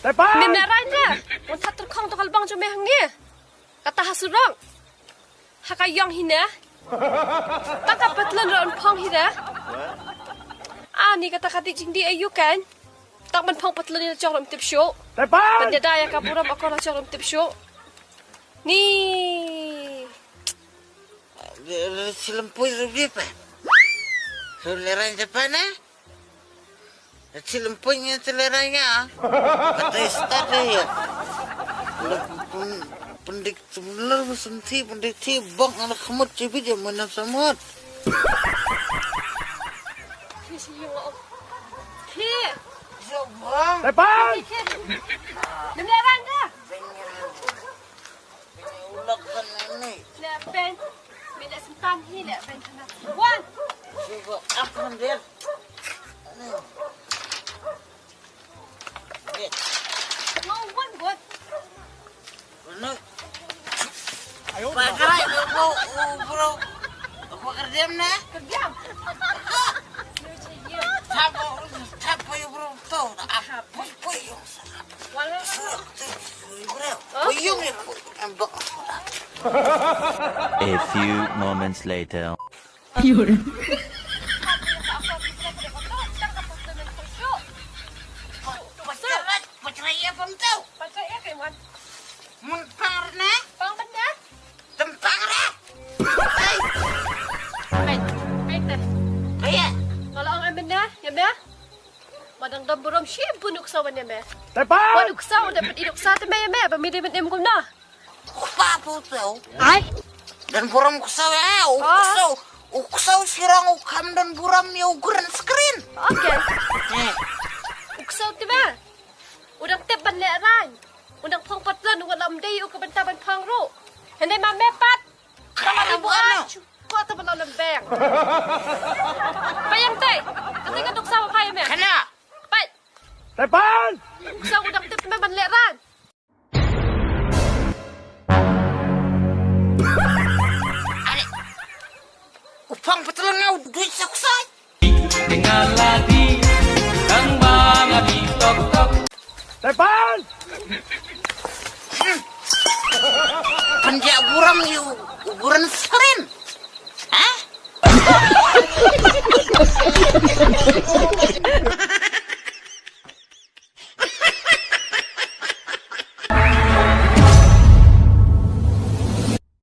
Tepat! Minaran dah. Mun tatur kong to kalbang jo mehang ni. Kata hasurong. Hakayong hina. Taka patlan ron pong hina. Ani kata kati jingdi ayu kan. Tak man pong patlan ni jorom tip show. Tepat! Pendadaya kaburam ako na jorom tip show. Ni Silampoy rubi pa. Suliran Japan eh? Silampoy niya sulirannya. Patay start ya. Pendik sebenar bersenti pendik bang anak kemut cipi dia mana samut. Ki. Bang. Tepat! Minaran dah. Ulak kan ini. Lepen. Mina simpan hi lepen kana. Wan. Coba apa dia? No one good. Mana? Pakai bro. Apa kerja mana? Kerjam. Apa ya bro? Tahu apa? Puyung. Wala. Puyung ya. Embak. A few moments later. Percaya apa tahu? Percaya kay Wan. Muntah na? Pang benda. Tempang na? Wait dah. Kaya? Kalau ang benda, ya ba? Madang damburom siya bunuk sa wan ya ba? Tepat! Bunuk sa dapat iduk sa te ya ba? Pamili-pamili ko na. Kupa po tahu? Ay. Dan buram kusaw ya? Uksaw sirang ukam dan buram ya ukuran screen. Okay. Eh, Uksaw te ba? Udang teban leran. Udang pang patlan walam day o kabantaban pang ro. Hindi mamepat. kaya Ibu ano? Ko ta man lembeng. Payam tay. Kasi ka duksa mo payam ya. Kana? Pay. Tepat! Uksaw udang teban leran. Upang betulan nga duit sa kusay. Dengan lagi ang mga bitok-tok. Tepat! Penjak buram ya ukuran screen.